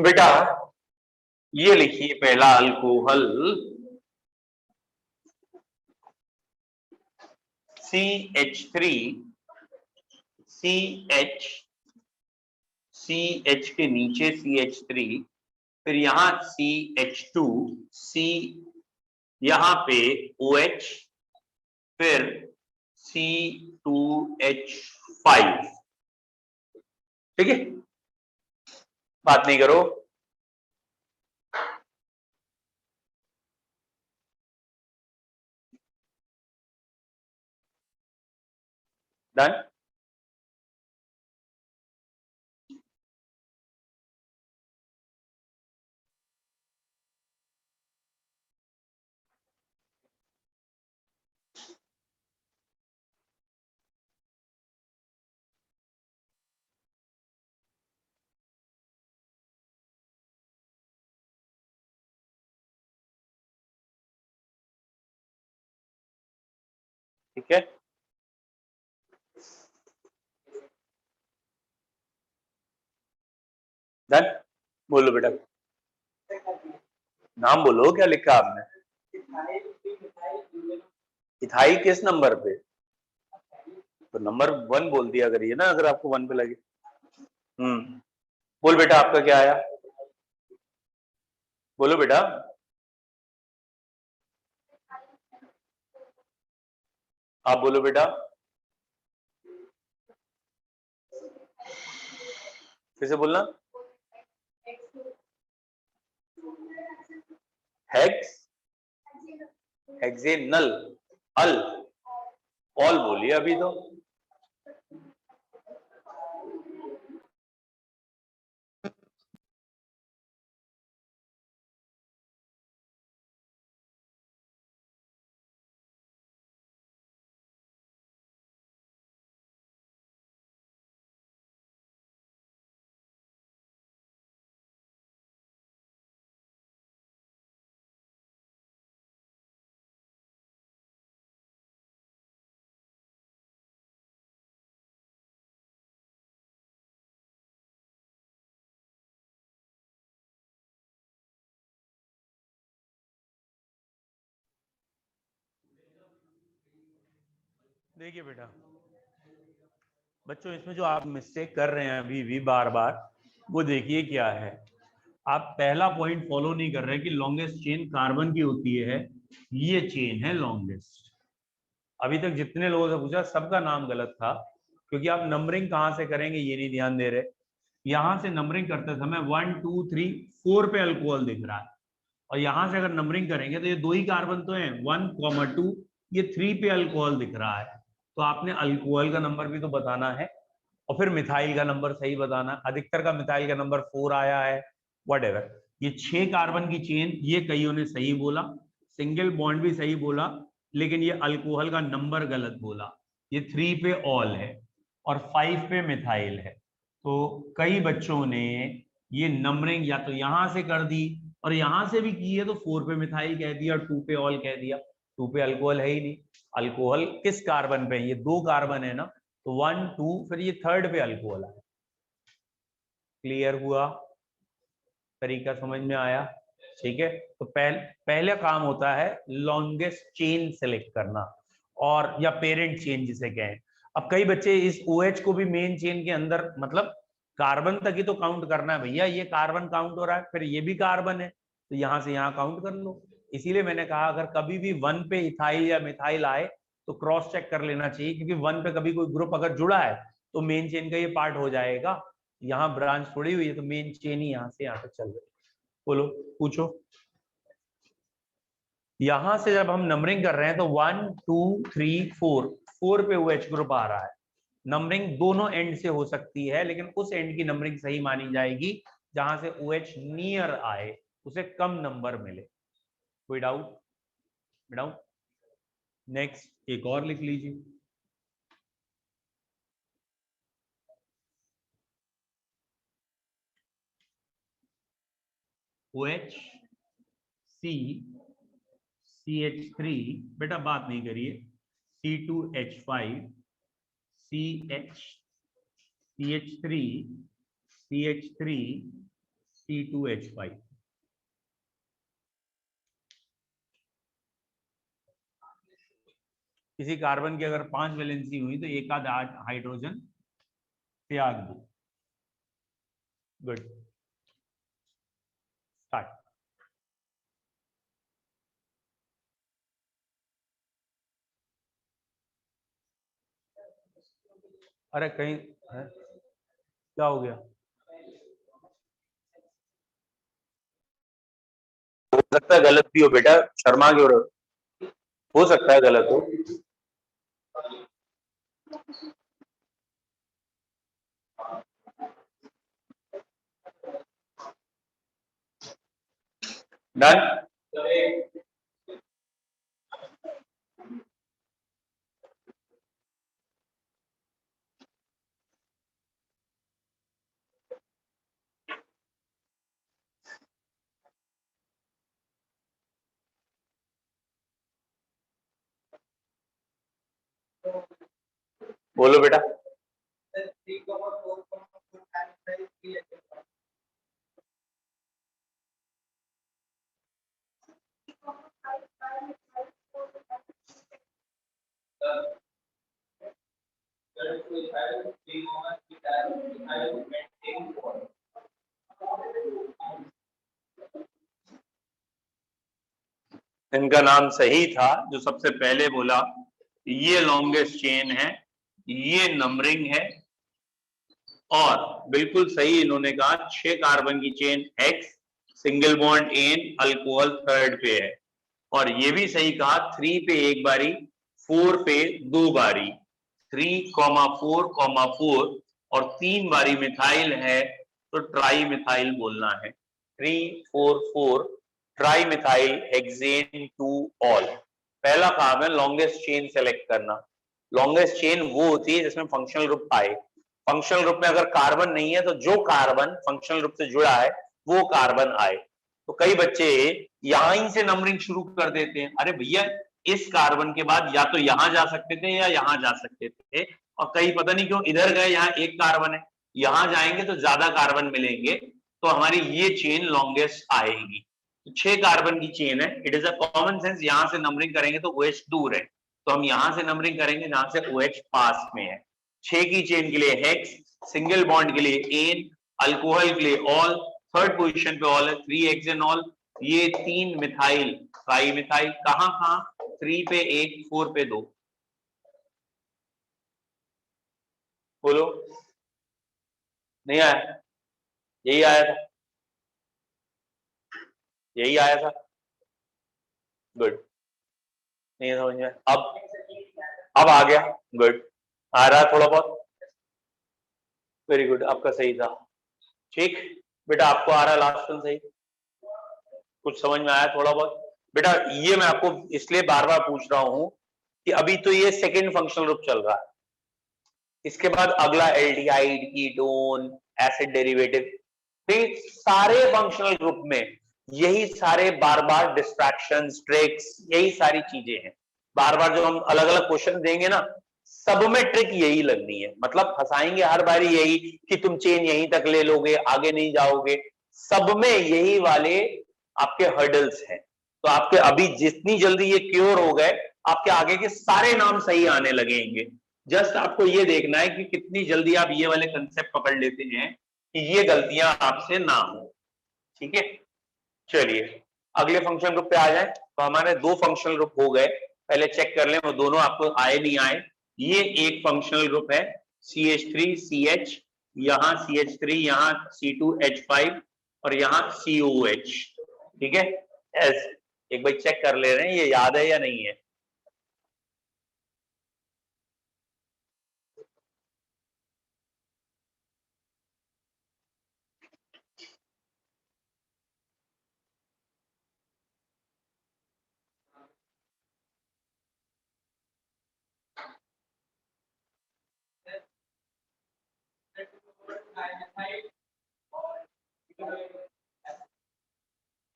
बेटा ये लिखिए पहला अल्कोहल CH3 CH के नीचे CH3, फिर यहां CH2 C, यहां पे OH, फिर C2H5। ठीक है, बात नहीं करो। डन। ठीक है, डन। बोलो बेटा, नाम बोलो, क्या लिखा आपने? इथाई किस नंबर पे? तो नंबर 1 बोल दिया करिए ना, अगर आपको 1 पे लगे। बोल बेटा, आपका क्या आया? बोलो बेटा। आप बोलो बेटा, फिर से बोलना। हेक्स, हेक्सेनल, अल, ऑल बोलिए अभी तो। देखिए बेटा बच्चों, इसमें जो आप मिस्टेक कर रहे हैं अभी भी बार बार, वो देखिए क्या है। आप पहला पॉइंट फॉलो नहीं कर रहे कि लॉन्गेस्ट चेन कार्बन की होती है, ये चेन है लॉन्गेस्ट। अभी तक जितने लोगों से पूछा सबका नाम गलत था, क्योंकि आप नंबरिंग कहां से करेंगे ये नहीं ध्यान दे रहे। यहां से नंबरिंग करते समय 1 2 3 4 पे अल्कोहल दिख रहा है, और यहां से अगर नंबरिंग करेंगे तो ये दो ही कार्बन तो हैं, 1, 2, ये 3 पे अल्कोहल दिख रहा है। तो आपने अल्कोहल का नंबर भी तो बताना है, और फिर मिथाइल का नंबर सही बताना। अधिकतर का मिथाइल का नंबर 4 आया है, व्हाटएवर। ये 6 कार्बन की चेन, ये कईयों ने सही बोला, सिंगल बॉन्ड भी सही बोला, लेकिन ये अल्कोहल का नंबर गलत बोला। ये 3 पे ऑल है और 5 पे मिथाइल है। तो कई बच्चों ने ये नंबरिंग या तो यहां से कर दी और यहां से भी की है, तो 4 पे मिथाइल कह दिया और 2 पे ऑल कह दिया। 2 पे अल्कोहल है ही नहीं। अल्कोहल किस कार्बन पे है? ये 2 कार्बन है ना, तो 1 2, फिर ये 3rd पे अल्कोहल है। क्लियर हुआ? तरीका समझ में आया? ठीक है, तो पहले काम होता है लॉन्गेस्ट चेन सेलेक्ट करना, और या पेरेंट चेन जिसे कहें। अब कई बच्चे इस OH को भी मेन चेन के अंदर, मतलब कार्बन तक ही तो काउंट करना है भैया, ये कार्बन काउंट हो रहा है, फिर ये भी कार्बन है, तो यहां से यहां काउंट कर लो। इसीलिए मैंने कहा अगर कभी भी 1 पे इथाइल या मिथाइल आए तो क्रॉस चेक कर लेना चाहिए, क्योंकि 1 पे कभी कोई ग्रुप अगर जुड़ा है तो मेन चेन का ये पार्ट हो जाएगा। यहाँ ब्रांच थोड़ी हुई है, तो मेन चेन ही यहाँ से यहाँ तक चल रही है। बोलो, पूछो। यहां से जब हम नंबरिंग कर रहे हैं तो 1 2 3 4, 4 पे OH ग्रुप आ रहा है। नंबरिंग दोनों एंड से हो सकती है, लेकिन उस एंड की नंबरिंग सही मानी जाएगी जहां से OH नियर आए, उसे कम नंबर मिले। कोई डाउट? डाउट? नेक्स्ट एक और लिख लीजिए। OH C CH3, बेटा बात नहीं करिए, C2H5 CH CH3 CH3 C2H5। किसी कार्बन की अगर 5 वैलेंसी हुई तो एक आध हाइड्रोजन त्याग दो। Good, start. अरे कहीं है? क्या हो गया? हो सकता है गलत भी हो बेटा, शर्मा क्यों रहे हो सकता है गलत हो। डन। बोलो बेटा। इनका नाम सही था जो सबसे पहले बोला। ये लॉन्गेस्ट चेन है, ये नंबरिंग है, और बिल्कुल सही इन्होंने कहा 6 कार्बन की chain X, single bond ane, alcohol third पे है। और ये भी सही कहा 3 पे एक बारी, 4 पे 2 बारी, 3,4,4 और 3 बारी मिथाइल है तो ट्राई मिथाइल बोलना है। 3,4,4 ट्राई मिथाइल हेक्सेन 2 ऑल। पहला काम है लॉन्गेस्ट चेन सेलेक्ट करना। लॉन्गेस्ट चेन वो होती है जिसमें फंक्शनल ग्रुप आए। फंक्शनल ग्रुप में अगर कार्बन नहीं है तो जो कार्बन फंक्शनल ग्रुप से जुड़ा है वो कार्बन आए। तो कई बच्चे यहां से नंबरिंग शुरू कर देते हैं। अरे भैया, इस कार्बन के बाद या तो यहां जा सकते थे या यहां जा सकते थे, और कई पता नहीं क्यों इधर गए, यहाँ एक कार्बन है, यहां जाएंगे तो ज्यादा कार्बन मिलेंगे, तो हमारी ये चेन लॉन्गेस्ट आएगी। तो 6 कार्बन की चेन है। It is a common sense, यहां से नंबरिंग करेंगे तो OH दूर है, तो हम यहां से नंबरिंग करेंगे जहां से OH पास में है। 6 की चेन के लिए हेक्स, सिंगल बॉन्ड के लिए एन, अल्कोहल के लिए ऑल, थर्ड पोजीशन पे ऑल है 3 हेक्सेनॉल। ये 3 मिथाइल, ट्राई मिथाइल, कहां कहां? 3 पे 1, 4 पे 2। बोलो, नहीं आया? यही आया था, यही आया था। गुड, नहीं समझ में? अब आ गया। गुड, आ रहा है थोड़ा बहुत। वेरी गुड, आपका सही था। ठीक बेटा, आपको आ रहा है लास्ट सही, कुछ समझ में आया थोड़ा बहुत? बेटा ये मैं आपको इसलिए बार बार पूछ रहा हूं कि अभी तो ये सेकेंड फंक्शनल ग्रुप चल रहा है, इसके बाद अगला एल्डिहाइड, कीटोन, एसिड डेरिवेटिव, फिर सारे फंक्शनल ग्रुप में यही सारे बार बार डिस्ट्रैक्शंस, ट्रिक्स, यही सारी चीजें हैं। बार बार जो हम अलग अलग क्वेश्चन देंगे ना, सब में ट्रिक यही लगनी है, मतलब फंसाएंगे हर बारी यही कि तुम चेन यहीं तक ले लोगे, आगे नहीं जाओगे। सब में यही वाले आपके हर्डल्स हैं। तो आपके अभी जितनी जल्दी ये क्योर हो गए, आपके आगे के सारे नाम सही आने लगेंगे। जस्ट आपको ये देखना है कि कितनी जल्दी आप ये वाले कंसेप्ट पकड़ लेते हैं कि ये गलतियां आपसे ना हो। ठीक है, चलिए अगले फंक्शनल ग्रुप पे आ जाए। तो हमारे 2 फंक्शनल ग्रुप हो गए, पहले चेक कर लें वो दोनों आपको आए नहीं आए। ये एक फंक्शनल ग्रुप है CH3CH, यहाँ CH3, यहाँ C2H5 और यहाँ COH। ठीक है, एक बार चेक कर ले रहे हैं ये याद है या नहीं है।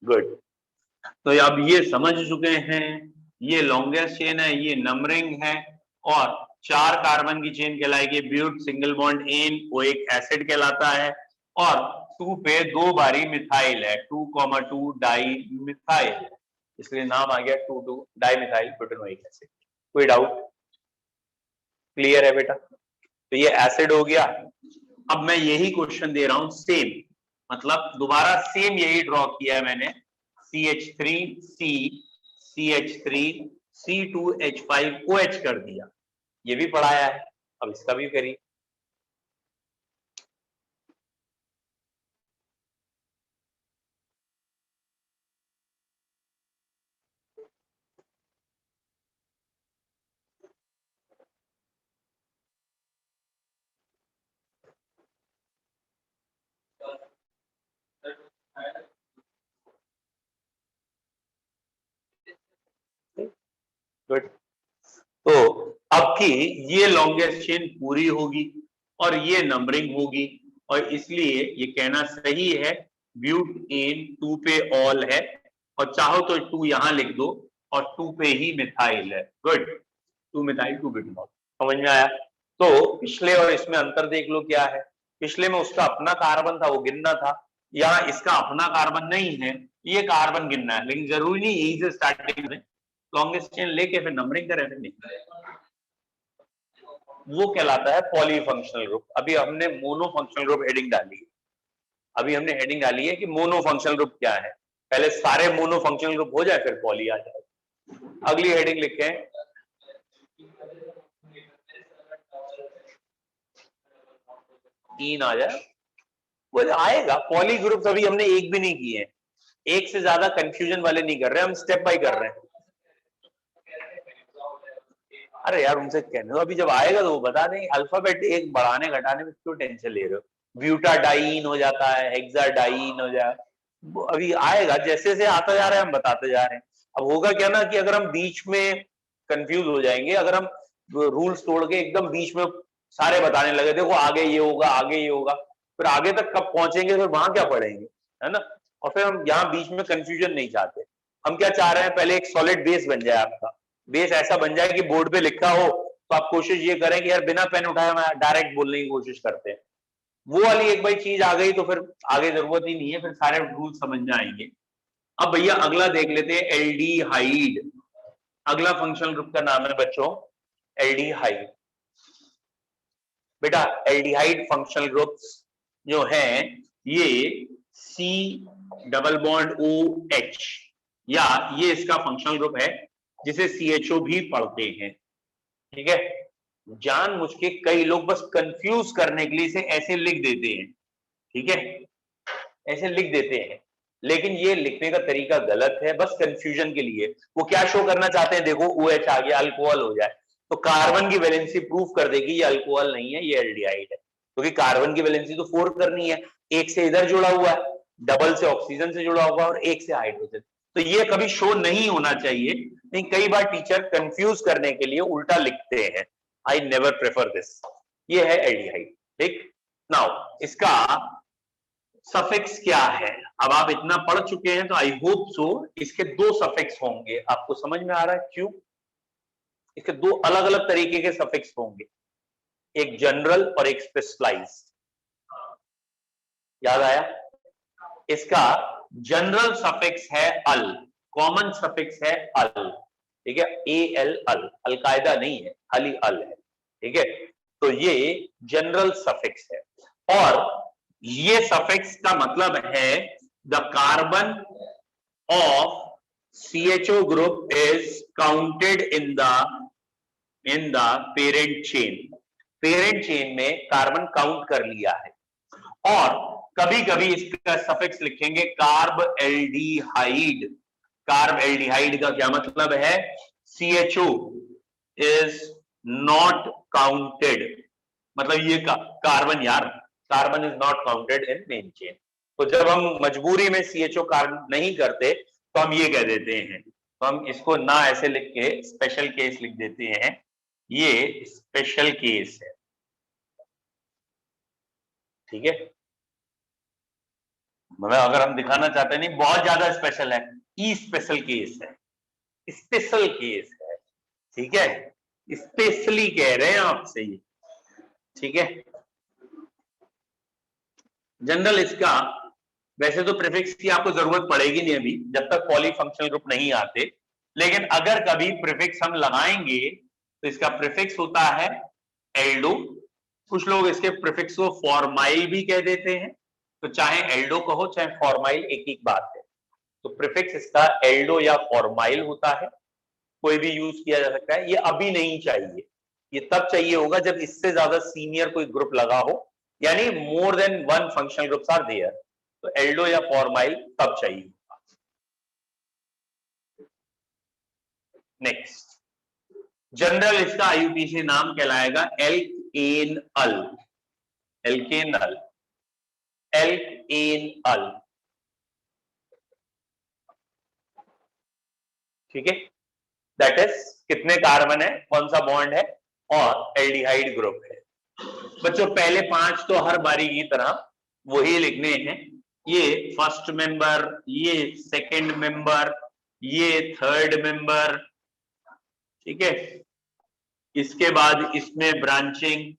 गुड, तो अब ये समझ चुके हैं ये लॉन्गेस्ट चेन है, ये नंबरिंग है, और 4 कार्बन की चेन कहलाएगी ब्यूट, सिंगल बॉन्ड एन, वो एक एसिड कहलाता है, और 2 पे 2 बारी मिथाइल है, 2,2 डाई मिथाइल, इसलिए नाम आ गया 2,2 डाई मिथाइल ब्यूटेनोइक एसिड। कोई डाउट? क्लियर है बेटा? तो ये एसिड हो गया। अब मैं यही क्वेश्चन दे रहा हूं सेम, मतलब दोबारा सेम यही ड्रॉ किया है मैंने, CH3C CH3C2H5OH कर दिया, ये भी पढ़ाया है, अब इसका भी करिए। गुड। तो अब की ये लॉन्गेस्ट चेन पूरी होगी और ये नंबरिंग होगी, और इसलिए ये कहना सही है ब्यूटेन 2 पे ऑल है, और चाहो तो 2 यहां लिख दो और 2 पे ही मिथाइल है। Good, 2 methyl 2 butanol. समझ में आया? तो पिछले और इसमें अंतर देख लो क्या है। पिछले में उसका अपना कार्बन था, वो गिनना था, यहाँ इसका अपना कार्बन नहीं है, ये कार्बन गिनना है, लेकिन जरूरी नहीं यही से स्टार्टिंग में लॉन्गेस्ट चेन लेके फिर नंबरिंग करें, फिर नहीं, वो कहलाता है पॉलीफंक्शनल ग्रुप। अभी हमने मोनोफंक्शनल ग्रुप हेडिंग डाली है, अभी हमने हेडिंग डाली है कि मोनोफंक्शनल ग्रुप क्या है, पहले सारे मोनोफंक्शनल ग्रुप हो जाए फिर पॉली आ जाए। अगली हेडिंग लिखे तीन आ जाए, वो आएगा। पॉली ग्रुप्स अभी हमने एक भी नहीं किए हैं, एक से ज्यादा कंफ्यूजन वाले नहीं कर रहे, हम स्टेप बाय कर रहे हैं। अरे यार उनसे कहने दो, अभी जब आएगा तो वो बता देंगे। अल्फाबेट एक बढ़ाने घटाने में क्यों टेंशन ले रहे हो? ब्यूटाडाइन हो जाता है, हेक्साडाइन हो जाए, अभी आएगा, जैसे जैसे आता जा रहा है हम बताते जा रहे हैं। अब होगा क्या ना कि अगर हम बीच में कंफ्यूज हो जाएंगे, अगर हम रूल्स तोड़ के एकदम बीच में सारे बताने लगे, देखो आगे ये होगा आगे ये होगा, फिर आगे तक कब पहुंचेंगे, फिर वहां क्या पढ़ेंगे, है ना? और फिर हम यहाँ बीच में कंफ्यूजन नहीं चाहते। हम क्या चाह रहे हैं, पहले एक सॉलिड बेस बन जाए, आपका बेस ऐसा बन जाए कि बोर्ड पे लिखा हो तो आप कोशिश ये करें कि यार बिना पेन उठाए मैं डायरेक्ट बोलने की कोशिश करते हैं। वो वाली एक भाई चीज आ गई तो फिर आगे जरूरत ही नहीं है, फिर सारे रूल समझ में आएंगे। अब भैया अगला देख लेते हैं, एल्डिहाइड। अगला फंक्शनल ग्रुप का नाम है बच्चों एल्डिहाइड। बेटा एल्डिहाइड फंक्शनल ग्रुप्स जो हैं ये C डबल बॉन्ड OH, या ये इसका फंक्शनल ग्रुप है जिसे CHO भी पढ़ते हैं। ठीक है, जानबूझ के कई लोग बस कंफ्यूज करने के लिए इसे ऐसे लिख देते हैं, ठीक है, ऐसे लिख देते हैं, लेकिन ये लिखने का तरीका गलत है, बस कंफ्यूजन के लिए। वो क्या शो करना चाहते हैं, देखो OH आ गया, अल्कोहल हो जाए तो कार्बन की वैलेंसी प्रूफ कर देगी ये अल्कोहल नहीं है, ये एल्डिहाइड है, क्योंकि कार्बन की वैलेंसी तो 4 करनी है, एक से इधर जुड़ा हुआ है, डबल से ऑक्सीजन से जुड़ा हुआ है और एक से हाइड्रोजन, तो ये कभी शो नहीं होना चाहिए। नहीं, कई बार टीचर कंफ्यूज करने के लिए उल्टा लिखते हैं, आई नेवर प्रेफर दिस। ये है एल्डिहाइड। ठीक, नाउ इसका सफिक्स क्या है? अब आप इतना पढ़ चुके हैं तो आई होप सो इसके 2 सफिक्स होंगे, आपको समझ में आ रहा है क्यों? इसके 2 अलग अलग तरीके के सफिक्स होंगे, एक जनरल और एक स्पेशलाइज्ड। याद आया? इसका जनरल सफिक्स है अल, कॉमन सफिक्स है अल, ठीक है, AL अल, अलकायदा नहीं है, खाली अल है, ठीक है, तो ये जनरल सफिक्स है। और ये सफिक्स का मतलब है the carbon of CHO group is counted in the parent chain. Parent chain में कार्बन काउंट कर लिया है। और कभी कभी इसका सफिक्स लिखेंगे कार्ब एल्डिहाइड। कार्ब एल्डिहाइड का क्या मतलब है? CHO इज नॉट काउंटेड, मतलब ये कार्बन यार, carbon is not counted in main chain. तो जब हम मजबूरी में CHO कार्बन नहीं करते तो हम ये कह देते हैं, तो हम इसको ना ऐसे लिख के स्पेशल केस लिख देते हैं, ये स्पेशल केस है, ठीक है। मतलब अगर हम दिखाना चाहते हैं नहीं बहुत ज्यादा स्पेशल है, ई स्पेशल केस है, स्पेशल केस है, ठीक है, स्पेशली कह रहे हैं आपसे ये, ठीक है। जनरल इसका वैसे तो प्रीफिक्स की आपको जरूरत पड़ेगी नहीं अभी जब तक पॉलीफंक्शनल ग्रुप नहीं आते, लेकिन अगर कभी प्रीफिक्स हम लगाएंगे तो इसका प्रीफिक्स होता है एल्डो। कुछ लोग इसके प्रीफिक्स को फॉर्माइल भी कह देते हैं, तो चाहे एल्डो कहो चाहे फॉर्माइल एक ही बात है। तो प्रीफिक्स इसका एल्डो या फॉर्माइल होता है, कोई भी यूज किया जा सकता है। ये अभी नहीं चाहिए, ये तब चाहिए होगा जब इससे ज्यादा सीनियर कोई ग्रुप लगा हो, यानी more than one functional groups are there, तो एल्डो या फॉर्माइल तब चाहिए। नेक्स्ट, जनरल इसका आईयूपीएसी नाम कहलाएगा एल्केनल। एल्केनल, एल्केनल, ठीक है। दैट इज कितने कार्बन है, कौन सा बॉन्ड है, और एल्डिहाइड ग्रुप है। बच्चों पहले 5 तो हर बारी की तरह वही लिखने हैं। ये फर्स्ट मेंबर, ये सेकंड मेंबर, ये थर्ड मेंबर, ठीक है। इसके बाद इसमें ब्रांचिंग,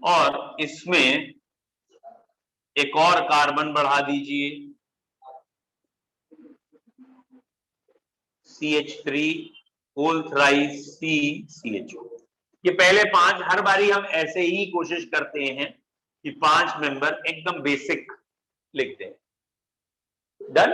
और इसमें एक और कार्बन बढ़ा दीजिए CH3 होल थ्राइस CCHO। ये पहले 5 हर बारी हम ऐसे ही कोशिश करते हैं कि 5 मेंबर एकदम बेसिक लिखते हैं। डन।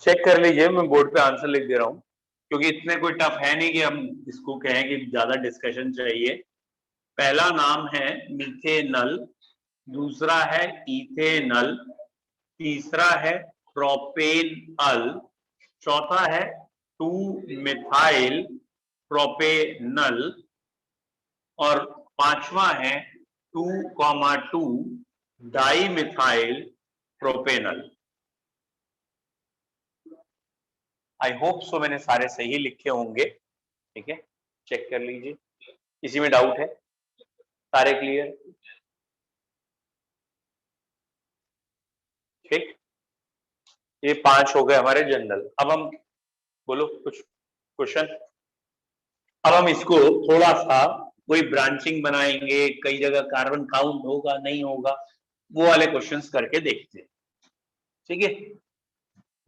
चेक कर लीजिए, मैं बोर्ड पे आंसर लिख दे रहा हूं, क्योंकि इतने कोई टफ है नहीं कि हम इसको कहें कि ज्यादा डिस्कशन चाहिए। पहला नाम है मिथेनल, दूसरा है इथेनल, तीसरा है प्रोपेनल, चौथा है 2 मिथाइल प्रोपेनल, और पांचवा है 2,2 di methyl propanal. I hope so मैंने सारे सही लिखे होंगे, ठीक है। चेक कर लीजिए, किसी में डाउट है? सारे क्लियर? ठीक, ये 5 हो गए हमारे जनरल। अब हम बोलो कुछ क्वेश्चन। अब हम इसको थोड़ा सा कोई ब्रांचिंग बनाएंगे, कई जगह कार्बन काउंट होगा नहीं होगा, वो वाले क्वेश्चंस करके देखते हैं, ठीक है।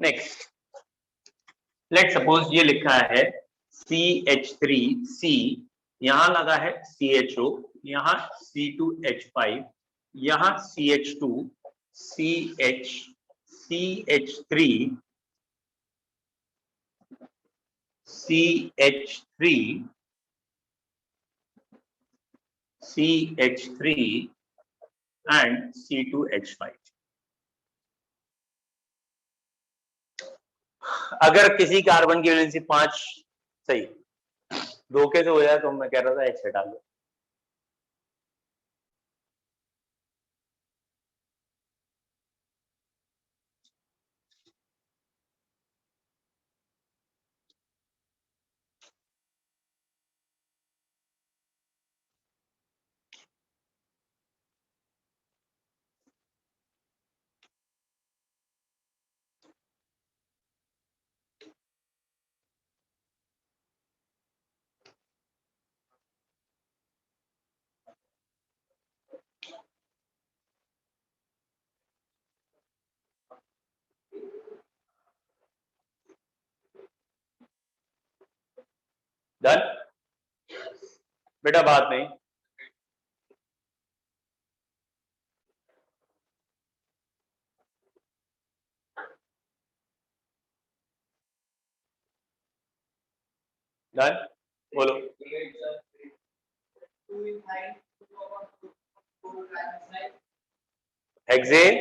नेक्स्ट, लेट सपोज ये लिखा है CH3C, यहां लगा है CHO, यहां C2H5, यहां CH2, CH, CH3, CH3, CH3 and C2H5। अगर किसी कार्बन की वैलेंसी 5 सही धोखे से हो जाए तो मैं कह रहा था H हटा दो। बेटा बाद में। डन, बोलो। हेक्सेन,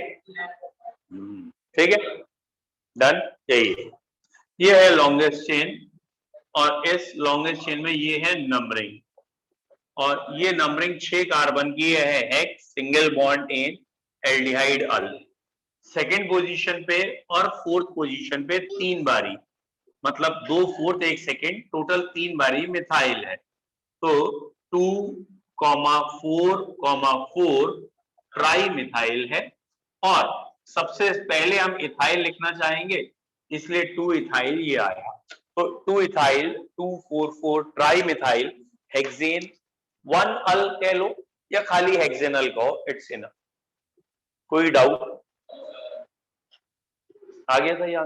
ठीक है, डन, यही है। ये है लॉन्गेस्ट चेन, और इस लॉन्गेस्ट चेन में ये है नंबरिंग, और ये नंबरिंग 6 कार्बन की है, हेक्स, सिंगल बॉन्ड इन, एल्डिहाइड अल। सेकेंड पोजीशन पे और फोर्थ पोजीशन पे 3 बारी, मतलब 2 फोर्थ 1 सेकेंड, टोटल 3 बारी मिथाइल है। तो 2,4,4 ट्राई मिथाइल है, और सबसे पहले हम इथाइल लिखना चाहेंगे, इसलिए 2 इथाइल ये आया। तो 2 इथाइल, 2,4,4 ट्राई मिथाइल हेक्सेन, 1 अल कह लो या खाली हेक्सेनल कहो, इट्स इनफ। कोई डाउट? आ गया था यहाँ?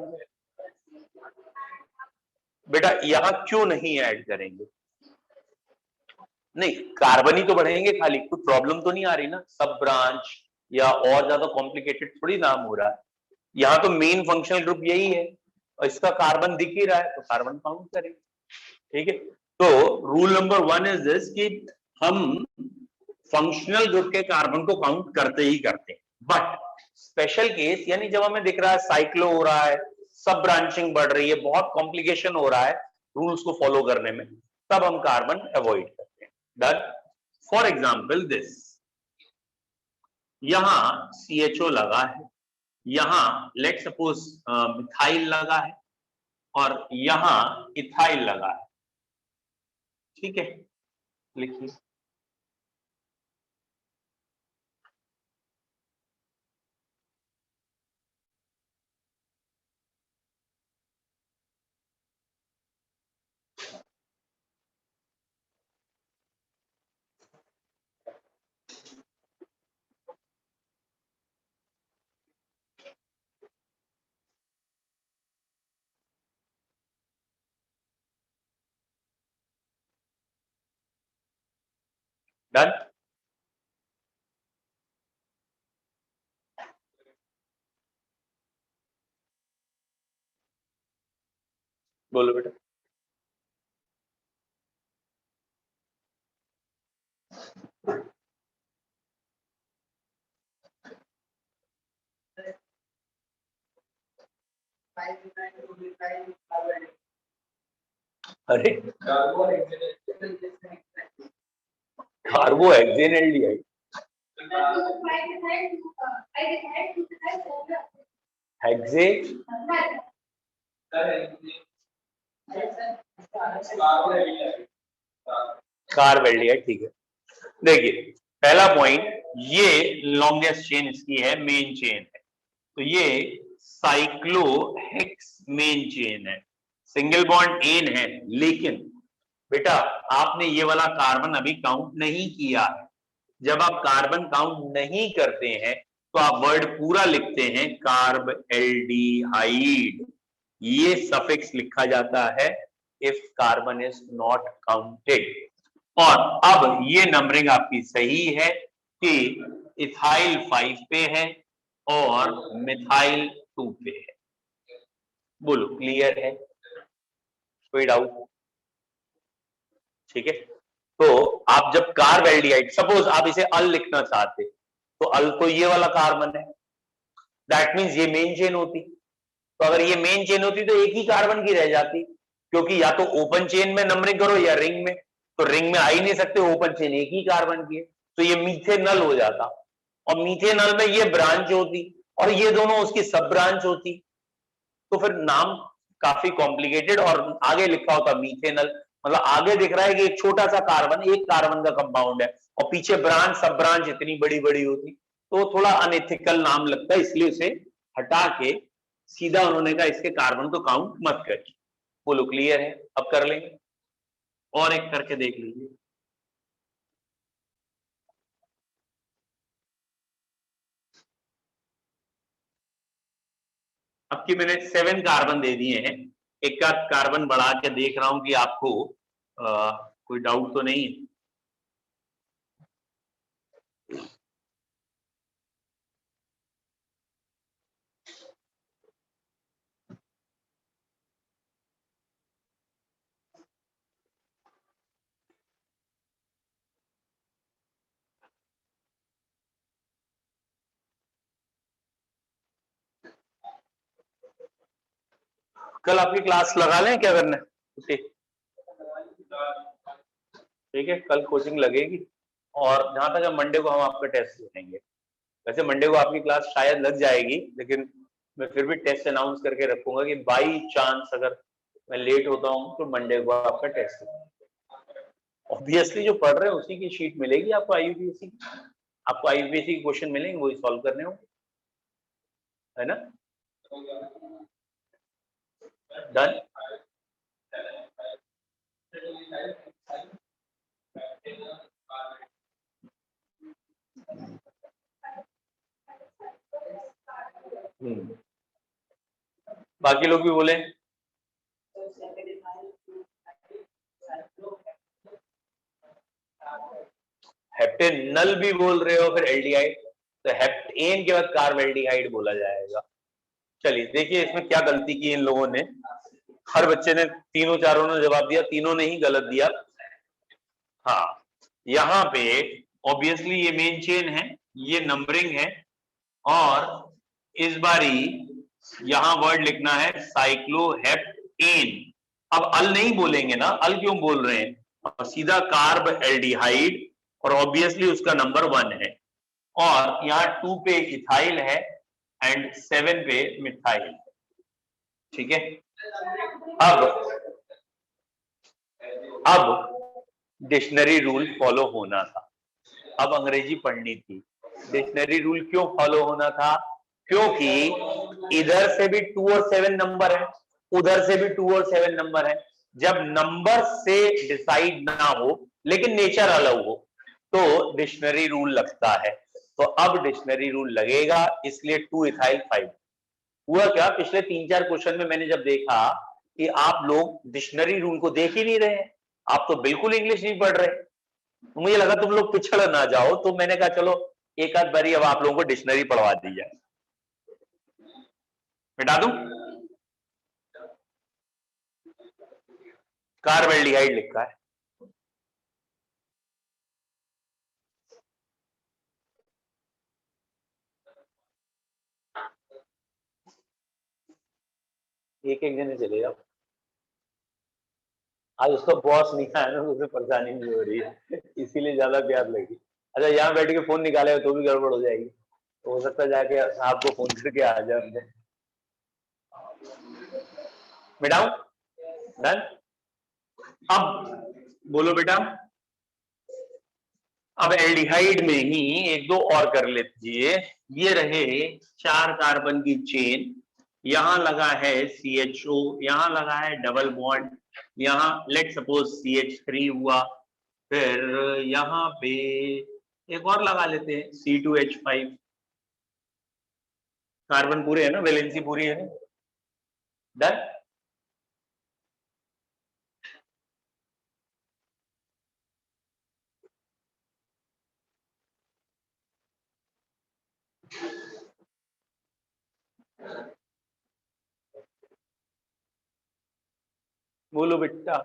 बेटा यहां क्यों नहीं ऐड करेंगे? नहीं, कार्बन ही तो बढ़ेंगे खाली, कोई प्रॉब्लम तो नहीं आ रही ना, सब ब्रांच या और ज्यादा कॉम्प्लिकेटेड थोड़ी नाम हो रहा है। यहाँ तो मेन फंक्शनल ग्रुप यही है, और इसका कार्बन दिख ही रहा है, तो कार्बन काउंट करेंगे, ठीक है। तो रूल नंबर 1 इज दिस कि हम फंक्शनल ग्रुप के कार्बन को काउंट करते ही करते हैं, बट स्पेशल केस यानी जब हमें दिख रहा है साइक्लो हो रहा है, सब ब्रांचिंग बढ़ रही है, बहुत कॉम्प्लिकेशन हो रहा है रूल्स को फॉलो करने में, तब हम कार्बन अवॉइड करते हैं। डन। फॉर एग्जाम्पल दिस, यहां CHO लगा है, यहां लेट सपोज मिथाइल लगा है, और यहां इथाइल लगा है, ठीक है, लिखिए। डन। बोलो बेटा। अरे carbo hexane aldehyde, hexane carb aldehyde, ठीक है। देखिए पहला पॉइंट, ये लॉन्गेस्ट चेन इसकी है, मेन चेन है, तो ये साइक्लोहेक्स मेन चेन है, सिंगल बॉन्ड एन है, लेकिन बेटा आपने ये वाला कार्बन अभी काउंट नहीं किया है। जब आप कार्बन काउंट नहीं करते हैं तो आप वर्ड पूरा लिखते हैं कार्ब एल्डिहाइड, ये सफिक्स लिखा जाता है if carbon is not counted. और अब ये नंबरिंग आपकी सही है कि इथाइल 5 पे है और मिथाइल 2 पे है। बोलो क्लियर है? कोई डाउट? ठीक है। तो आप जब कार्ब एल्डिहाइड, सपोज आप इसे अल लिखना चाहते, तो अल तो ये वाला कार्बन है, दैट मींस ये मेन चेन होती। तो अगर ये मेन चेन होती तो एक ही कार्बन की रह जाती, क्योंकि या तो ओपन चेन में नंबरिंग करो या रिंग में, तो रिंग में आ ही नहीं सकते, ओपन चेन एक ही कार्बन की है, तो ये मीथेनल हो जाता, और मीथेनल में ये ब्रांच होती और ये दोनों उसकी सब ब्रांच होती, तो फिर नाम काफी कॉम्प्लिकेटेड, और आगे लिखा होता मीथेनल, मतलब आगे दिख रहा है कि एक छोटा सा कार्बन, एक कार्बन का कंपाउंड है, और पीछे ब्रांच सब ब्रांच इतनी बड़ी बड़ी होती, तो थोड़ा अनएथिकल नाम लगता है, इसलिए उसे हटा के सीधा उन्होंने कहा इसके कार्बन को काउंट मत करिए। बोलो क्लियर है? अब कर लेंगे, और एक करके देख लीजिए। अब की मैंने 7 कार्बन दे दिए हैं, एक का कार्बन बढ़ा के देख रहा हूं कि आपको कोई डाउट तो नहीं है। कल आपकी क्लास लगा लें, क्या करना है? ठीक है, कल कोचिंग लगेगी और जहां तक मंडे को हम आपका टेस्ट लेंगे। वैसे मंडे को आपकी क्लास शायद लग जाएगी, लेकिन मैं फिर भी टेस्ट अनाउंस करके रखूंगा कि बाई चांस अगर मैं लेट होता हूँ तो मंडे को आपका टेस्ट है। ऑब्वियसली जो पढ़ रहे हैं उसी की शीट मिलेगी आपको आईयूपीएससी की, आपको आईयूपीएससी के क्वेश्चन मिलेंगे, वही सॉल्व करने होंगे, है ना? डन। बाकी लोग भी बोले। हेप्टेनल भी बोल रहे हो, फिर एल्डिहाइड, तो हेप्टेन के बाद कार्बेल्डिहाइड बोला जाएगा। चलिए देखिए इसमें क्या गलती की इन लोगों ने। हर बच्चे ने तीनों चारों ने जवाब दिया, तीनों ने ही गलत दिया। हाँ, यहाँ पे ऑब्वियसली ये मेन चेन है, ये नंबरिंग है, और इस बारी यहां वर्ड लिखना है साइक्लोहेप्टेन। अब अल नहीं बोलेंगे ना, अल क्यों बोल रहे हैं, सीधा कार्ब एल्डिहाइड, और ऑब्वियसली उसका नंबर 1 है, और यहाँ 2 पे इथाइल है एंड 7 पे मिथाइल। ठीक है, अब डिक्शनरी रूल फॉलो होना था, अब अंग्रेजी पढ़नी थी। डिक्शनरी रूल क्यों फॉलो होना था? क्योंकि इधर से भी 2 और 7 नंबर है, उधर से भी 2 और 7 नंबर है। जब नंबर से डिसाइड ना हो लेकिन नेचर अलग हो तो डिक्शनरी रूल लगता है। तो अब डिक्शनरी रूल लगेगा, इसलिए 2 इथाइल 5। हुआ क्या, पिछले 3-4 क्वेश्चन में मैंने जब देखा कि आप लोग डिक्शनरी रूल को देख ही नहीं रहे, आप तो बिल्कुल इंग्लिश नहीं पढ़ रहे, मुझे लगा तुम लोग पिछड़ ना जाओ, तो मैंने कहा चलो एक आध बारी अब आप लोगों को डिक्शनरी पढ़वा दी जाए। मिटा दूं? कार्बेल्डिहाइड लिखा है, एक एक जने चले जाओ। आज उसका बॉस नहीं आया ना, तो उसे परेशानी नहीं हो रही है, इसीलिए ज्यादा प्यार लगी। अच्छा, यहाँ बैठ के फोन निकाले तो भी गड़बड़ हो जाएगी, तो हो सकता है जाके आपको फोन करके आ जाए। मिटाऊं? डन। अब बोलो बेटा, अब एल्डिहाइड में ही एक दो और कर लीजिए। ये रहे 4 कार्बन की चेन, यहां लगा है CHO, यहां लगा है डबल बॉन्ड, यहां लेट सपोज CH3 हुआ, फिर यहां पे एक और लगा लेते हैं C2H5। कार्बन पूरे है ना, वैलेंसी पूरी है। डन। बोलो बेटा।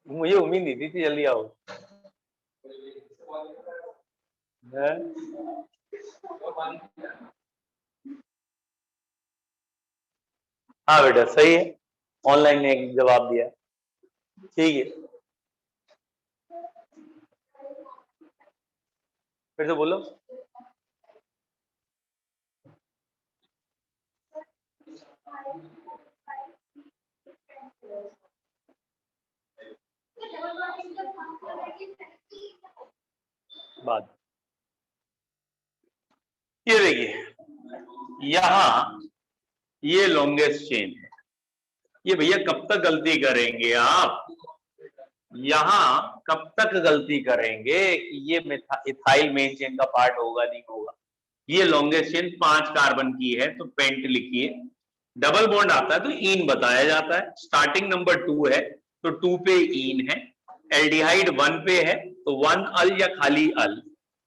मुझे उम्मीद नहीं थी जल्दी आओ। हाँ बेटा सही है, ऑनलाइन ने एक जवाब दिया, ठीक है। फिर से बोलो। बात ये देखिए, यहां ये लॉन्गेस्ट चेन है, ये भैया कब तक गलती करेंगे आप, यहां कब तक गलती करेंगे कि ये इथाइल मेन चेन का पार्ट होगा नहीं होगा। ये लॉन्गेस्ट चेन 5 कार्बन की है तो पेंट लिखिए, डबल बॉन्ड आता है तो ईन बताया जाता है, स्टार्टिंग नंबर 2 है तो 2 पे ईन है, एल्डिहाइड 1 पे है तो 1 अल या खाली अल,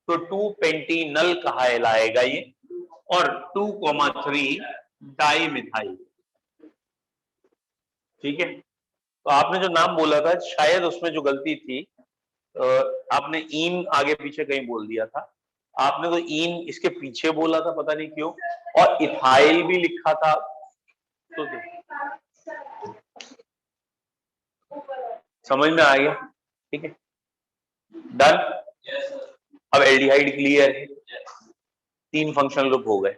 तो 2 पेंटीनल कहलाएगा ये, और 2,3 डाई मिथाइल। ठीक है, तो आपने जो नाम बोला था शायद उसमें जो गलती थी, आपने ईन आगे पीछे कहीं बोल दिया था। आपने तो ईन इसके पीछे बोला था, पता नहीं क्यों, और इथाइल भी लिखा था। तो समझ में आ गया? ठीक है, डन। अब एल्डिहाइड क्लियर है, 3 फंक्शनल ग्रुप हो गए।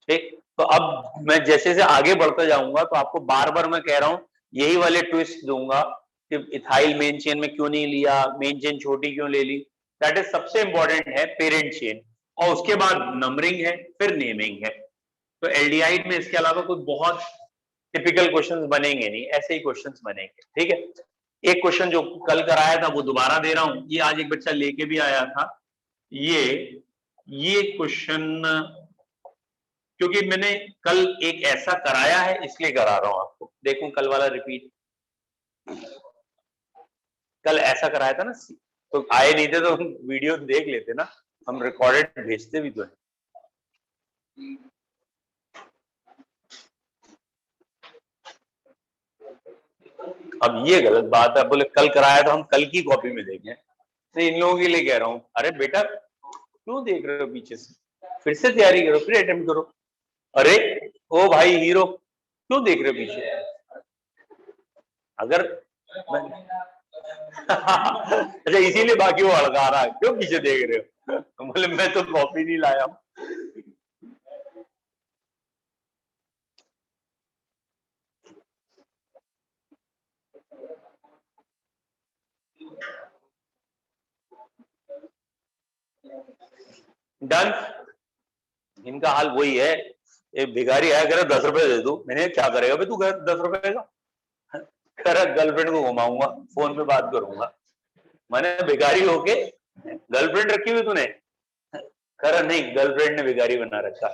ठीक, तो अब मैं जैसे जैसे आगे बढ़ता जाऊंगा तो आपको बार बार मैं कह रहा हूं यही वाले ट्विस्ट दूंगा कि इथाइल मेन चेन में क्यों नहीं लिया, मेन चेन छोटी क्यों ले ली। दैट इज सबसे इंपॉर्टेंट है पेरेंट चेन, और उसके बाद नंबरिंग है, फिर नेमिंग है। तो एल्डिहाइड में इसके अलावा कोई बहुत टिपिकल क्वेश्चंस बनेंगे नहीं, ऐसे ही क्वेश्चंस बनेंगे। ठीक है, एक क्वेश्चन जो कल कराया था वो दोबारा दे रहा हूं, ये आज एक बच्चा लेके भी आया था। ये क्वेश्चन क्योंकि मैंने कल एक ऐसा कराया है इसलिए करा रहा हूं आपको। देखूं कल वाला रिपीट, कल ऐसा कराया था ना, तो आए नहीं थे तो वीडियो देख लेते ना, हम रिकॉर्डेड भेजते भी तो है। अब ये गलत बात है, बोले कल कराया तो हम कल की कॉपी में देखें। तो इन लोगों के लिए कह रहा हूं, अरे बेटा क्यों देख रहे हो पीछे से, फिर से तैयारी करो, फिर अटेम्प्ट करो। अरे ओ भाई हीरो, क्यों देख रहे हो पीछे? अगर अच्छा इसीलिए बाकी वो हड़का रहा है, क्यों पीछे देख रहे हो? बोले मैं तो कॉपी नहीं लाया हूं। डन, इनका हाल वही है। एक भिखारी आया करे 10 रुपए दे दो, मैंने क्या करेगा भाई तू 10 रुपए का? करे गर्लफ्रेंड को घुमाऊंगा, फोन पे बात करूंगा। मैंने भिखारी होके गर्लफ्रेंड रखी हुई तूने? करा नहीं, गर्लफ्रेंड ने भिखारी बना रखा।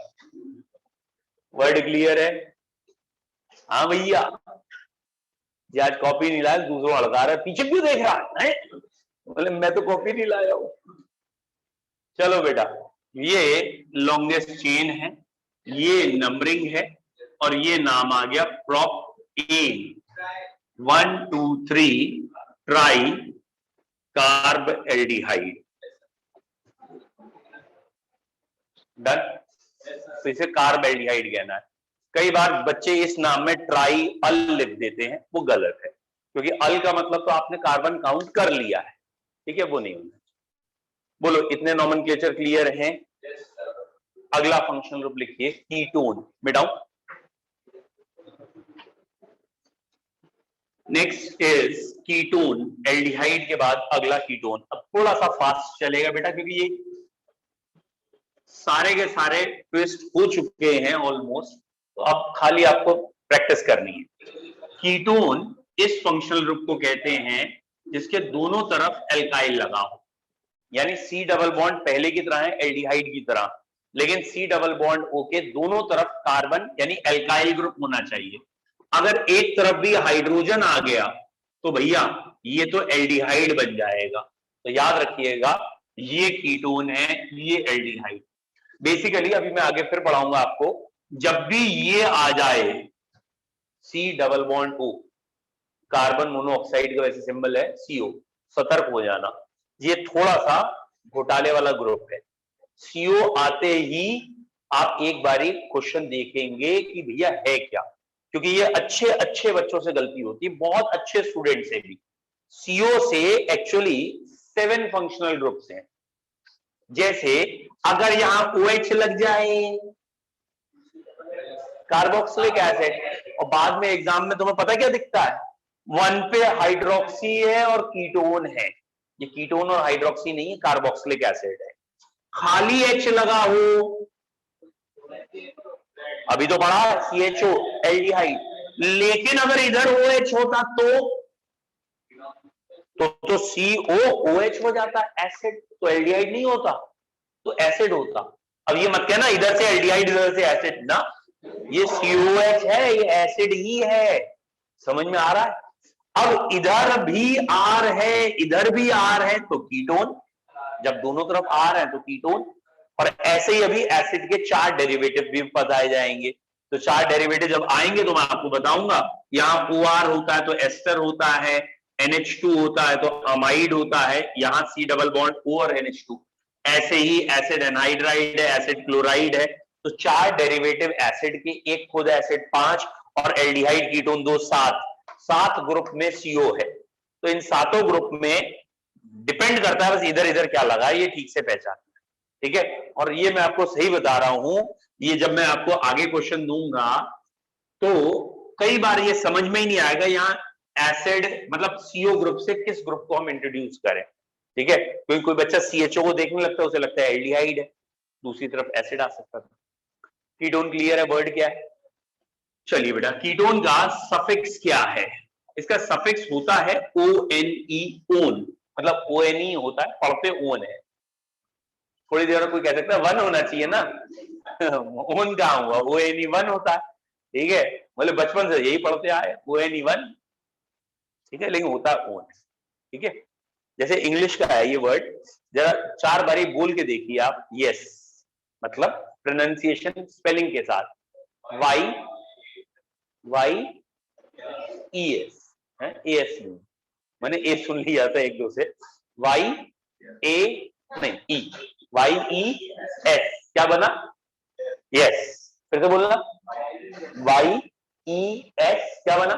वर्ड क्लियर है? हाँ भैया, जी आज कॉपी नहीं लाया, दूसरों हड़का रहा है, पीछे क्यों देख रहा है? बोले मैं तो कॉपी नहीं लाया हूं। चलो बेटा, ये लॉन्गेस्ट चेन है, ये नंबरिंग है, और ये नाम आ गया प्रॉप ए 1 2 3 ट्राई कार्ब एल्डिहाइड। डन, तो इसे कार्ब एल्डिहाइड कहना है। कई बार बच्चे इस नाम में ट्राई अल लिख देते हैं, वो गलत है, क्योंकि अल का मतलब तो आपने कार्बन काउंट कर लिया है। ठीक है, वो नहीं होना। बोलो इतने नॉमेनक्लेचर क्लियर हैं? अगला फंक्शनल ग्रुप लिखिए कीटोन, मिटाओ। नेक्स्ट इज कीटोन, एल्डिहाइड के बाद अगला कीटोन। अब थोड़ा सा फास्ट चलेगा बेटा, क्योंकि ये सारे के सारे ट्विस्ट हो चुके हैं ऑलमोस्ट, तो अब खाली आपको प्रैक्टिस करनी है। कीटोन इस फंक्शनल ग्रुप को कहते हैं जिसके दोनों तरफ एल्काइल लगा हो, यानी सी डबल बॉन्ड पहले की तरह है एल्डिहाइड की तरह, लेकिन सी डबल बॉन्ड ओ के दोनों तरफ कार्बन यानी एल्काइल ग्रुप होना चाहिए। अगर एक तरफ भी हाइड्रोजन आ गया तो भैया ये तो एल्डिहाइड बन जाएगा। तो याद रखिएगा ये कीटोन है, ये एल्डिहाइड। बेसिकली अभी मैं आगे फिर पढ़ाऊंगा आपको, जब भी ये आ जाए C double bond O, carbon monoxide का वैसे सिंबल है सीओ, सतर्क हो जाना, ये थोड़ा सा घोटाले वाला ग्रुप है। सीओ आते ही आप एक बारी क्वेश्चन देखेंगे कि भैया है क्या, क्योंकि ये अच्छे अच्छे बच्चों से गलती होती है, बहुत अच्छे स्टूडेंट से भी। सीओ से एक्चुअली 7 फंक्शनल ग्रुप्स हैं। जैसे अगर यहां OH लग जाए, कार्बोक्सिलिक एसिड, और बाद में एग्जाम में तुम्हें पता क्या दिखता है, 1 पे हाइड्रोक्सी है और कीटोन है। ये कीटोन और हाइड्रोक्सी नहीं है, कार्बोक्सिलिक एसिड है। खाली H लगा हो, अभी तो पढ़ा CHO एल्डिहाइड, लेकिन अगर इधर OH होता तो COOH हो जाता, एसिड, तो एल्डिहाइड नहीं होता, तो एसिड होता। अब ये मत कहना इधर से एल्डिहाइड इधर से एसिड ना, ये COH है, ये एसिड ही है। समझ में आ रहा है? अब इधर भी R है, इधर भी R है, तो कीटोन। जब दोनों तरफ R है तो कीटोन। और ऐसे ही अभी एसिड के 4 डेरिवेटिव भी बताए जाएंगे। तो 4 डेरिवेटिव जब आएंगे तो मैं आपको बताऊंगा। यहाँ OR होता है तो एस्टर होता है, NH2 होता है तो अमाइड होता है, यहाँ C डबल बॉन्ड O और NH2। ऐसे ही एसिड एनहाइड्राइड है, एसिड क्लोराइड है। तो 4 डेरिवेटिव एसिड के, एक खुद एसिड 5 और एल्डिहाइड कीटोन 2 7 ग्रुप में CO है। तो इन सातों ग्रुप में डिपेंड करता है बस इधर इधर क्या लगा है, ये ठीक से पहचान। ठीक है, और ये मैं आपको सही बता रहा हूं, ये जब मैं आपको आगे क्वेश्चन दूंगा तो कई बार ये समझ में ही नहीं आएगा यहाँ एसिड मतलब CO ग्रुप से किस ग्रुप को हम इंट्रोड्यूस करें। ठीक है, क्योंकि कोई बच्चा CHO को देखने लगता है, उसे लगता है एल्डिहाइड है, दूसरी तरफ एसिड आ सकता था। कीटोन क्लियर है, वर्ड क्या है? चलिए बेटा, कीटोन का सफिक्स क्या है? इसका सफिक्स होता है ONE, ओन, मतलब ONE होता है, पढ़ते ओन है। थोड़ी देर में कोई कह सकता है वन होना चाहिए ना ओन कहां हुआ, ONE वन होता है। ठीक है, मतलब बचपन से यही पढ़ते आए ONE वन। ठीक है, लेकिन होता है ओन। ठीक है, जैसे इंग्लिश का है ये वर्ड, जरा 4 बारी बोल के देखिए आप। यस मतलब प्रोनाउंसिएशन स्पेलिंग के साथ, YYES है, AS मैंने ए सुन लिया था एक दो से, YES क्या बना? यस, फिर से बोलना, YES क्या बना?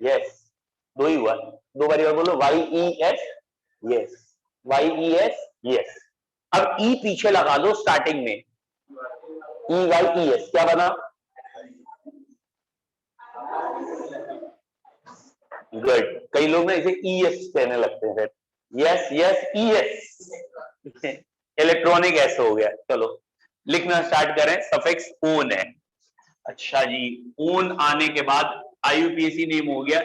यस, दो ही हुआ, दो बारी और बोलो, YES यस, YES यस। अब ई पीछे लगा दो स्टार्टिंग में, EYES क्या बना? गुड। कई लोग ना इसे ES कहने लगते हैं, yes yes ES, electronic S हो गया। चलो लिखना स्टार्ट करें। सफिक्स ओन है। अच्छा जी, ओन आने के बाद IUPAC नेम हो गया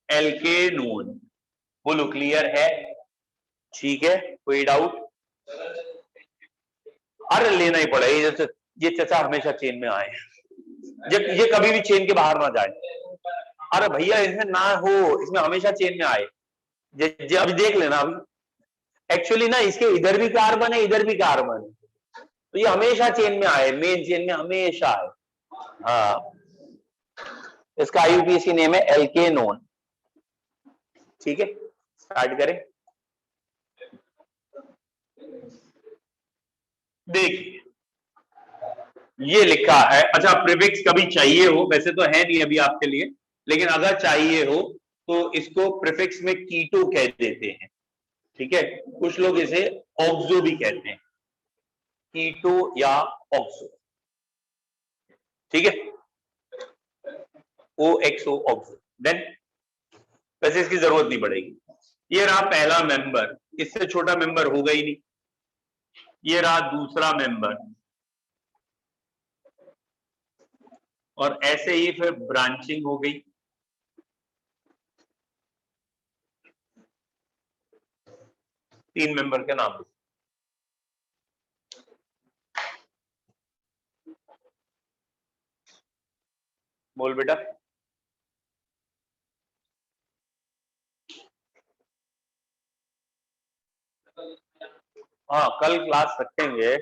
एल्केनोन। बोलो क्लियर है? ठीक है, कोई डाउट? अरे लेना ही पड़ेगा, ये चचा हमेशा चेन में आए, ये कभी भी चेन के बाहर ना जाए। अरे भैया इसमें ना हो, इसमें हमेशा चेन में आए। अभी देख लेना, अभी एक्चुअली ना इसके इधर भी कार्बन है, इधर भी कार्बन है, तो ये हमेशा चेन में आए, मेन चेन में हमेशा आए। हाँ, इसका IUPAC नेम है एल्केनोन। ठीक है, स्टार्ट करें। देखिए ये लिखा है, अच्छा प्रीफिक्स कभी चाहिए हो, वैसे तो है नहीं अभी आपके लिए, लेकिन अगर चाहिए हो तो इसको प्रीफिक्स में कीटो कह देते हैं। ठीक है, कुछ लोग इसे ऑक्सो भी कहते हैं, कीटो या ऑक्सो। ठीक है, OXO ऑक्सो। देन वैसे इसकी जरूरत नहीं पड़ेगी। ये रहा पहला मेंबर, इससे छोटा मेंबर होगा ही नहीं। ये रहा दूसरा मेंबर, और ऐसे ही फिर ब्रांचिंग हो गई। तीन मेंबर के नाम। बोल बेटा। हाँ कल क्लास रखेंगे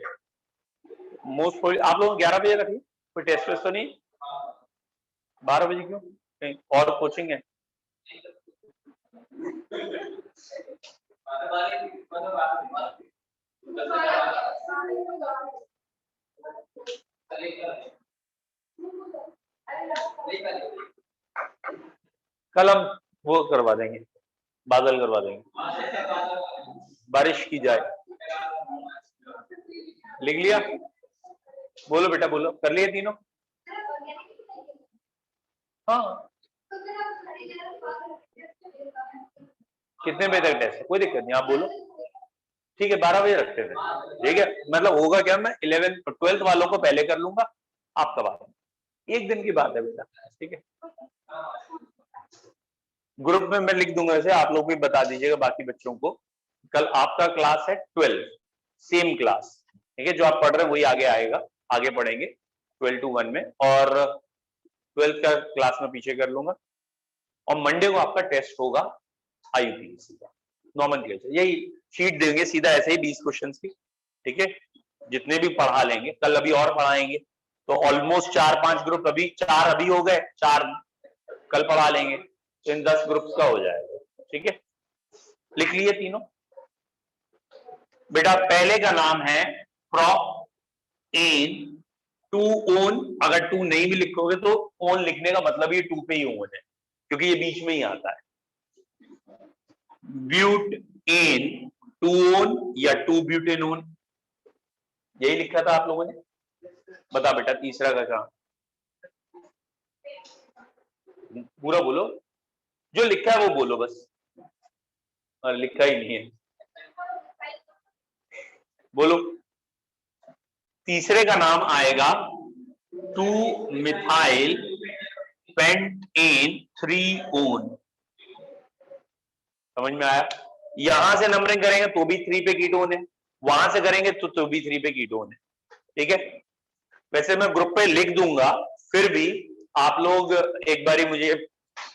मोस्ट प्रोबेबली। आप लोग 11 बजे रखिए, कोई टेस्ट वेस्ट तो नहीं? 12 बजे क्यों, कहीं और कोचिंग है? कल हम वो करवा देंगे, बादल करवा देंगे, बारिश की जाए। लिख लिया? बोलो बेटा बोलो, कर लिए तीनों? हाँ, कितने बजे तक टेस्ट है? कोई दिक्कत नहीं, आप बोलो। ठीक है, 12 बजे रखते थे। ठीक है, मतलब होगा क्या, मैं 11th 12th वालों को पहले कर लूंगा, आपका बाद में। एक दिन की बात है बेटा। ठीक है, ग्रुप में मैं लिख दूंगा इसे, आप लोग भी बता दीजिएगा बाकी बच्चों को। कल आपका क्लास है 12, सेम क्लास। ठीक है, जो आप पढ़ रहे हैं वही आगे आएगा, आगे पढ़ेंगे 12 to 1 में, और 12th का क्लास में पीछे कर लूंगा। और मंडे को आपका टेस्ट होगा IUPAC का, नॉमेनक्लेचर। यही शीट देंगे सीधा ऐसे ही 20 क्वेश्चन की। ठीक है, जितने भी पढ़ा लेंगे, कल अभी और पढ़ाएंगे, तो ऑलमोस्ट 4-5 ग्रुप अभी 4 अभी हो गए, 4 कल पढ़ा लेंगे, तो इन 10 ग्रुप्स का हो जाएगा। ठीक है, लिख लिए तीनों। बेटा पहले का नाम है प्रॉप एन टू ओन। अगर टू नहीं भी लिखोगे तो ओन लिखने का मतलब ये टू पे ही ओन है, क्योंकि ये बीच में ही आता है। ब्यूट एन टू ओन या टू ब्यूटेनोन, यही लिखा था आप लोगों ने। बता बेटा तीसरा का क्या, पूरा बोलो, जो लिखा है वो बोलो बस, और लिखा ही नहीं है बोलो। तीसरे का नाम आएगा 2-मिथाइल पेंटेन 3-ओन। समझ में आया? यहां से नंबरिंग करेंगे तो भी 3 पे कीटोन है, वहां से करेंगे तो भी 3 पे कीटोन है। ठीक है, वैसे मैं ग्रुप पे लिख दूंगा, फिर भी आप लोग एक बारी मुझे,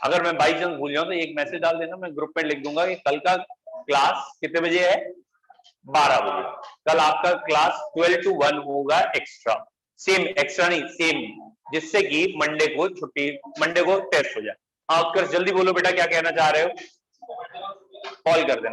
अगर मैं बाई चांस भूल जाऊं तो एक मैसेज डाल देना, मैं ग्रुप पे लिख दूंगा कि कल का क्लास कितने बजे है, 12 बजे। कल आपका क्लास 12 to 1 होगा एक्स्ट्रा, सेम एक्स्ट्रा नहीं सेम, जिससे कि मंडे को छुट्टी, मंडे को टेस्ट हो जाए। हाँ उत्कर्ष जल्दी बोलो बेटा क्या कहना चाह रहे हो, कॉल कर देना।